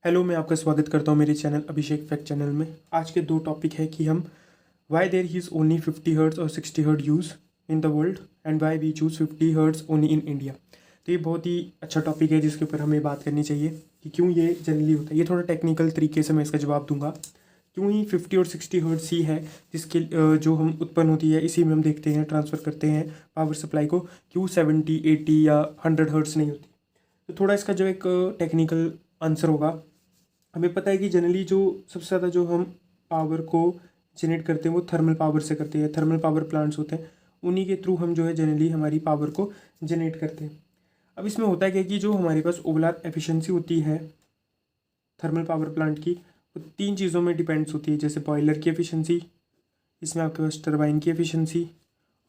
Hello, मैं आपका स्वागत करता हूं मेरे चैनल अभिषेक फैक्ट चैनल में। आज के दो टॉपिक है कि हम why there is only 50 hertz और 60 hertz use in the world and why we choose 50 hertz only in India. तो ये बहुत ही अच्छा टॉपिक है जिसके ऊपर हमें बात करनी चाहिए कि क्यों ये जनरली होता है। ये थोड़ा टेक्निकल तरीके से मैं इसका जवाब दूंगा। क्यों ही 50 और 60 हर्ट्ज ही है जिसके जो हम उत्पन्न होती है इसी में हम देखते हैं, ट्रांसफ़र करते हैं पावर सप्लाई को। क्यों 70, 80 या 100 हर्ट्ज नहीं होती? तो थोड़ा इसका जो एक टेक्निकल आंसर होगा। हमें पता है कि जनरली जो सबसे ज़्यादा जो हम पावर को जनरेट करते हैं वो थर्मल पावर से करते हैं। थर्मल पावर प्लांट्स होते हैं, उन्हीं के थ्रू हम जो है जनरली हमारी पावर को जनरेट करते हैं। अब इसमें होता है क्या कि जो हमारे पास ओवरऑल एफिशिएंसी होती है थर्मल पावर प्लांट की, वो तीन चीज़ों में डिपेंड्स होती है। जैसे बॉयलर की एफिशिएंसी, इसमें आपके पास टरबाइन की एफिशिएंसी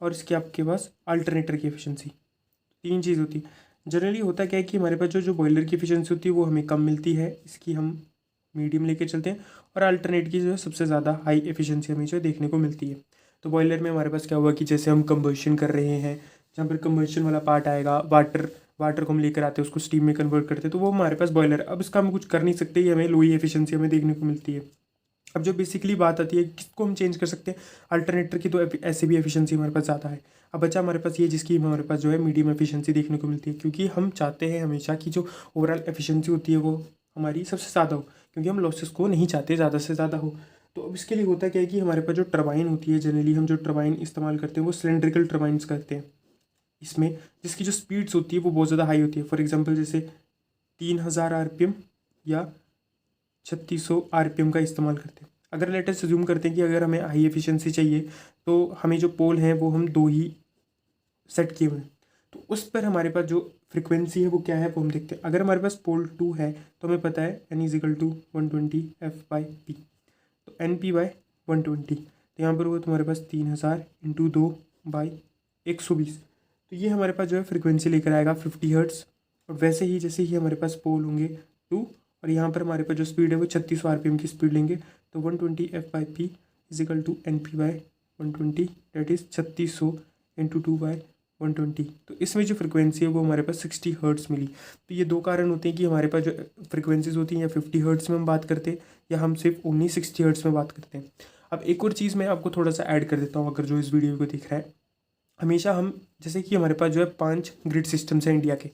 और इसके आपके पास अल्टरनेटर की एफिशिएंसी। तीन चीज़ होती है। जनरली होता क्या है कि हमारे पास जो बॉयलर की एफिशिएंसी होती है वो हमें कम मिलती है, इसकी हम मीडियम लेके चलते हैं। और अल्टरनेट की जो है सबसे ज़्यादा हाई एफिशिएंसी हमें जो देखने को मिलती है। तो बॉयलर में हमारे पास क्या हुआ कि जैसे हम कंबशन कर रहे हैं, जहाँ पर कंबशन वाला पार्ट आएगा, वाटर को हम लेकर आते हैं, उसको स्टीम में कन्वर्ट करते हैं, तो वो हमारे पास बॉयलर। अब इसका हम कुछ कर नहीं सकते, ये हमें लो ही एफिशिएंसी हमें देखने को मिलती है। अब जो बेसिकली बात आती है किसको हम चेंज कर सकते हैं, अल्टरनेटर की, तो ऐसे भी एफिशिएंसी हमारे पास ज़्यादा है। अब बचा हमारे पास ये जिसकी हमारे पास जो है मीडियम एफिशिएंसी देखने को मिलती है, क्योंकि हम चाहते हैं हमेशा कि जो ओवरऑल एफिशिएंसी होती है वो हमारी सबसे ज़्यादा हो, क्योंकि हम लॉसेस को नहीं चाहते ज़्यादा से ज़्यादा हो। तो अब इसके लिए होता क्या है कि हमारे पास जो टरबाइन होती है, जनरली हम जो टरबाइन इस्तेमाल करते हैं वो सिलेंड्रिकल टरबाइंस करते हैं। इसमें जिसकी जो स्पीड्स होती है वो बहुत ज़्यादा हाई होती है। फॉर एग्जांपल जैसे 3000 आरपीएम या 3600 आरपीएम का इस्तेमाल करते हैं। अगर लेटेस्ट अज्यूम करते हैं कि अगर हमें हाई एफिशिएंसी चाहिए तो हमें जो पोल हैं वो हम दो ही सेट किए हुए हैं, तो उस पर हमारे पास जो फ्रिक्वेंसी है वो क्या है वो हम देखते हैं। अगर हमारे पास पोल 2 है तो हमें पता है n इजिकल टू 120 F/P, तो NP/120। तो यहाँ पर वो तुम्हारे पास 3000 इंटू 2/120। तो ये हमारे पास जो है फ्रिक्वेंसी लेकर आएगा 50 हर्ट्स। और वैसे ही जैसे ही हमारे पास पोल होंगे 2, और यहाँ पर हमारे पास जो स्पीड है वो 3600 आरपीएम की स्पीड लेंगे, तो 120 F/P equal to NP/120, that is 3600 into 2/120। तो इसमें जो फ्रिक्वेंसी है वो हमारे पास 60 हर्ट्स मिली। तो ये दो कारण होते हैं कि हमारे पास जो फ्रिक्वेंसीज होती हैं या 50 हर्ट्स में हम बात करते हैं या हम सिर्फ ओनली 60 हर्ट्स में बात करते हैं। अब एक और चीज़ मैं आपको थोड़ा सा ऐड कर देता हूँ, अगर जो इस वीडियो को देख रहा है। हमेशा हम जैसे कि हमारे पास जो है 5 ग्रिड सिस्टम्स हैं इंडिया के।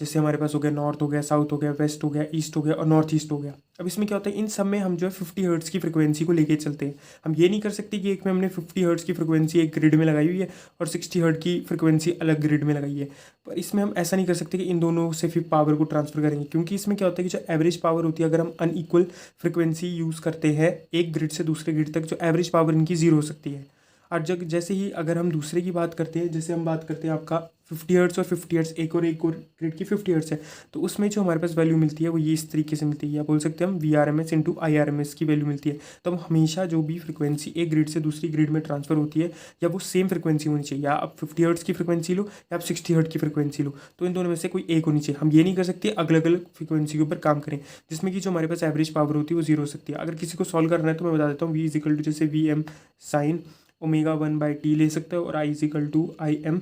जैसे हमारे पास हो गया नॉर्थ, हो गया साउथ, हो गया वेस्ट, हो गया ईस्ट, हो गया और नॉर्थ ईस्ट हो गया। अब इसमें क्या होता है, इन सब में हम जो है 50 हर्ट्स की फ्रिक्वेंसी को लेके चलते हैं। हम ये नहीं कर सकते कि एक में हमने 50 हर्ट्स की फ्रिक्वेंसी एक ग्रिड में लगाई हुई है और 60 हर्ट्ज की फ्रिक्वेंसी अलग ग्रिड में लगाई है। पर इसमें हम ऐसा नहीं कर सकते कि इन दोनों से फिर पावर को ट्रांसफर करेंगे, क्योंकि इसमें क्या होता है कि जो एवरेज पावर होती है, अगर हम अनइक्वल फ्रिक्वेंसी यूज़ करते हैं एक ग्रिड से दूसरे ग्रिड तक, जो एवरेज पावर इनकी जीरो हो सकती है। और जब जैसे ही अगर हम दूसरे की बात करते हैं, जैसे हम बात करते हैं आपका 50 हर्ट्स और 50 हर्ट्स, एक और ग्रिड की 50 हर्ट्स है, तो उसमें जो हमारे पास वैल्यू मिलती है वो ये इस तरीके से मिलती है, या बोल सकते हैं हम VRMS इंटू IRMS की वैल्यू मिलती है। तो हम हमेशा जो भी फ्रिक्वेंसी एक ग्रिड से दूसरी ग्रिड में ट्रांसफर होती है, या वो सेम फ्रिक्वेंसी होनी चाहिए, या आप 50 हर्ट्स की फ्रिक्वेंसी लो या आप 60 हर्ट्स की फ्रिक्वेंसी लो, तो इन दोनों में से कोई एक होनी चाहिए। हम ये नहीं कर सकते अलग अलग फ्रिक्वेंसी के ऊपर काम करें, जिसमें कि जो हमारे पास एवरेज पावर होती है वो जीरो हो सकती है। अगर किसी को सॉल्व करना है तो मैं बता देता हूँ, V इजिकल टू जैसे VM साइन ω1/T ले सकते हो, और I equal to IM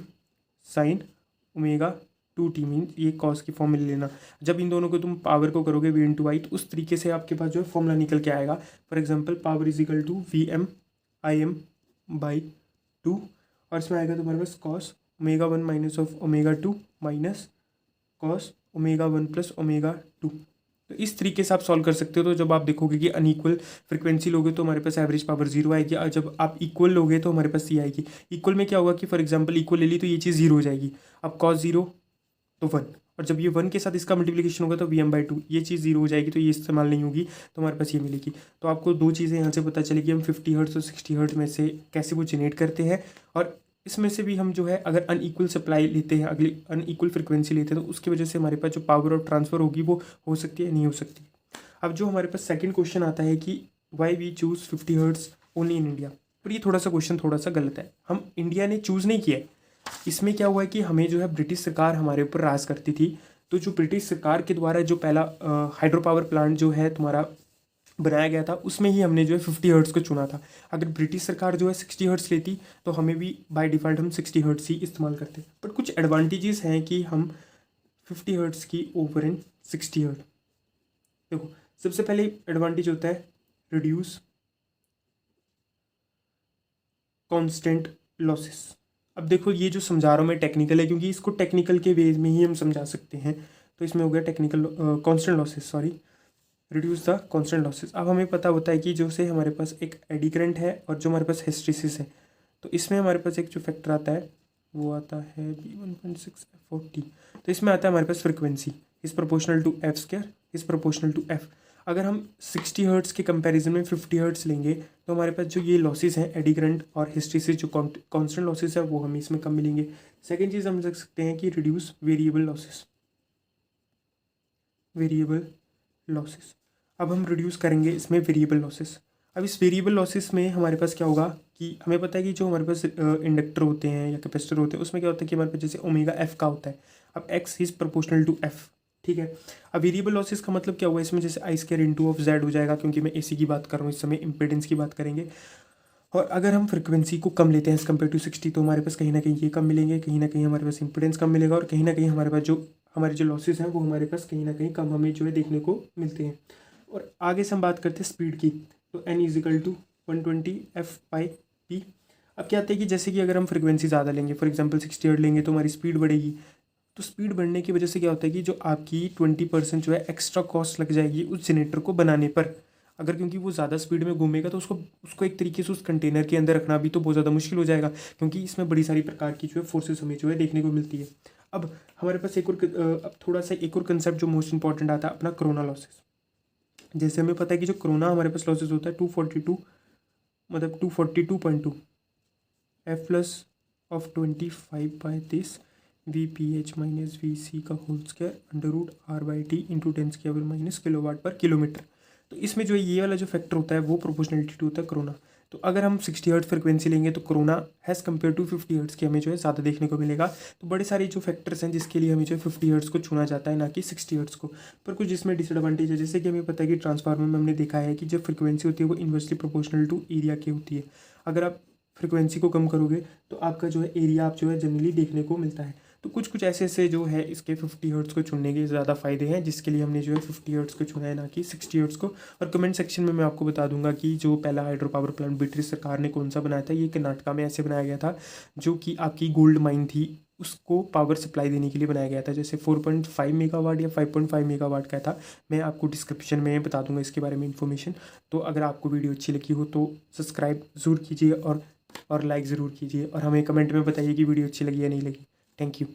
sine ω2T, mean ये कॉस की फॉर्म में ले लेना। जब इन दोनों को तुम पावर को करोगे V इंटू आई, तो उस तरीके से आपके पास जो है फॉर्मूला निकल के आएगा। For example power is equal to VM/IM/2, और इसमें आएगा तुम्हारे पास cos ω1 minus of ω2 minus cos ω1 plus ω2। तो इस तरीके से आप सॉल्व कर सकते हो। तो जब आप देखोगे कि अनइक्वल फ्रिक्वेंसी लोगे तो हमारे पास एवरेज पावर जीरो आएगी, और जब आप इक्वल लोगे तो हमारे पास C आएगी। इक्वल में क्या होगा कि फॉर एग्जांपल इक्वल ले ली तो ये चीज़ जीरो हो जाएगी। अब कॉस जीरो तो 1, और जब ये 1 के साथ इसका मल्टीप्लिकेशन होगा तो VM/2, ये चीज़ जीरो हो जाएगी, तो ये इस्तेमाल नहीं होगी, तो हमारे पास ये मिलेगी। तो आपको दो चीज़ें यहाँ से पता चलेगी, हम 50 हर्ट्स और 60 हर्ट्स में से कैसे वो जनरेट करते हैं, और इसमें से भी हम जो है अगर अनइक्वल सप्लाई लेते हैं, अगली अनइक्वल फ्रिक्वेंसी लेते हैं, तो उसकी वजह से हमारे पास जो पावर और ट्रांसफ़र होगी वो हो सकती है नहीं हो सकती। अब जो हमारे पास सेकंड क्वेश्चन आता है कि why we choose 50 hertz only in India, पर ये थोड़ा सा क्वेश्चन थोड़ा सा गलत है। हम इंडिया ने चूज़ नहीं किया है। इसमें क्या हुआ है कि हमें जो है ब्रिटिश सरकार हमारे ऊपर राज करती थी, तो जो ब्रिटिश सरकार के द्वारा जो पहला हाइड्रो पावर प्लांट जो है तुम्हारा बनाया गया था, उसमें ही हमने जो है 50 हर्ट्स को चुना था। अगर ब्रिटिश सरकार जो है 60 हर्ट्स लेती तो हमें भी बाय डिफ़ॉल्ट हम 60 हर्ट्स ही इस्तेमाल करते। बट कुछ एडवांटेजेस हैं कि हम 50 हर्ट्स की ओवर इन 60 हर्ट्स, देखो सबसे पहले एडवांटेज होता है रिड्यूस कांस्टेंट लॉसेस। अब देखो ये जो समझा रहा हूँ मैं टेक्निकल है, क्योंकि इसको टेक्निकल के वे में ही हम समझा सकते हैं। तो इसमें हो गया technical constant losses, sorry, reduce the constant losses. अब हमें पता होता है कि जो से हमारे पास एक एडी करंट है और जो हमारे पास हिस्ट्रीसिस है, तो इसमें हमारे पास एक जो फैक्टर आता है वो आता है B1.6F40। तो इसमें आता है हमारे पास frequency is proportional to F square is proportional to F. अगर हम 60 हर्ट्ज़ के कंपैरिजन में 50 हर्ट्ज़ लेंगे तो हमारे पास जो ये लॉसेस हैं एडी करंट और हिस्ट्रीसिस जो कांस्टेंट लॉसेस है वो हमें इसमें कम मिलेंगे। सेकेंड चीज़ हम देख सकते हैं कि reduce variable losses, variable losses. अब हम रिड्यूस करेंगे इसमें वेरिएबल लॉसेस। अब इस वेरिएबल लॉसेस में हमारे पास क्या होगा कि हमें पता है कि जो हमारे पास इंडक्टर होते हैं या कैपेसिटर होते हैं उसमें क्या होता है कि हमारे पास जैसे ओमेगा एफ का होता है, अब X is proportional to F, ठीक है। अब वेरिएबल लॉसेस का मतलब क्या हुआ, इसमें जैसे आई स्क्वायर इंटू ऑफ जेड हो जाएगा, क्योंकि मैं एसी की बात कर रहा हूँ, इस समय इम्पेडेंस की बात करेंगे। और अगर हम फ्रिक्वेंसी को कम लेते हैं एज़ कम्पेयर टू 60, तो हमारे पास कहीं ना कहीं ये कम मिलेंगे, कहीं ना कहीं हमारे पास इम्पेडेंस कम मिलेगा, और कहीं ना कहीं हमारे पास जो हमारे जो लॉसेस हैं वो हमारे पास कहीं ना कहीं कम हमें जो है देखने को मिलते हैं। और आगे से हम बात करते हैं स्पीड की, तो n इजिकल टू 120f/p। अब क्या आता है कि जैसे कि अगर हम फ्रिक्वेंसी ज़्यादा लेंगे, फॉर एग्जांपल 60 हर्ट्ज़ लेंगे तो हमारी स्पीड बढ़ेगी। तो स्पीड बढ़ने की वजह से क्या होता है कि जो आपकी 20% जो है एक्स्ट्रा कॉस्ट लग जाएगी उस जनरेटर को बनाने पर। अगर क्योंकि वो ज़्यादा स्पीड में घूमेगा तो उसको एक तरीके से उस कंटेनर के अंदर रखना भी तो बहुत ज़्यादा मुश्किल हो जाएगा, क्योंकि इसमें बड़ी सारी प्रकार की जो है फोर्सेस हमें जो है देखने को मिलती है। अब हमारे पास अब थोड़ा सा एक और कंसेप्ट जो मोस्ट इंपॉर्टेंट आता है अपना कोरोना लॉसेस। जैसे हमें पता है कि जो कोरोना हमारे पास लॉसेस होता है 242 मतलब 242.2 F plus of 25/this VPH minus VC का whole square √R/T into 10⁻⁻⁻ kilowatt पर किलोमीटर। तो इसमें जो ये वाला जो फैक्टर होता है वो प्रोपोर्शनलिटी टू होता है कोरोना। तो अगर हम 60 हर्ट्ज़ फ्रिक्वेंसी लेंगे तो corona has compare to 50 hertz की हमें जो है ज़्यादा देखने को मिलेगा। तो बड़े सारे जो फैक्टर्स हैं जिसके लिए हमें जो है 50 हर्ट्ज़ को चुना जाता है, ना कि 60 हर्ट्ज़ को। पर कुछ जिसमें डिसएडवांटेज है, जैसे कि हमें पता है कि ट्रांसफार्मर में हमने देखा है कि जो फ्रिक्वेंसी होती है वो इन्वर्सली प्रोपोर्शनल टू एरिया की होती है। अगर आप फ्रिक्वेंसी को कम करोगे तो आपका जो है एरिया आप जो है जनरली देखने को मिलता है। तो कुछ ऐसे जो है इसके 50 हर्ट्ज़ को चुनने के ज़्यादा फ़ायदे हैं, जिसके लिए हमने जो है 50 हर्ट्ज़ को चुना है, ना कि 60 हर्ट्ज़ को। और कमेंट सेक्शन में मैं आपको बता दूंगा कि जो पहला हाइड्रो पावर प्लांट ब्रिटिश सरकार ने कौन सा बनाया था। ये कर्नाटका में ऐसे बनाया गया था, जो कि आपकी गोल्ड माइन थी, उसको पावर सप्लाई देने के लिए बनाया गया था। जैसे 4.5 मेगावाट या 5.5 मेगावाट का था। मैं आपको डिस्क्रिप्शन में बता दूंगा इसके बारे में इन्फॉर्मेशन। तो अगर आपको वीडियो अच्छी लगी हो तो सब्सक्राइब ज़रूर कीजिए और लाइक ज़रूर कीजिए, और हमें कमेंट में बताइए कि वीडियो अच्छी लगी या नहीं लगी। Thank you.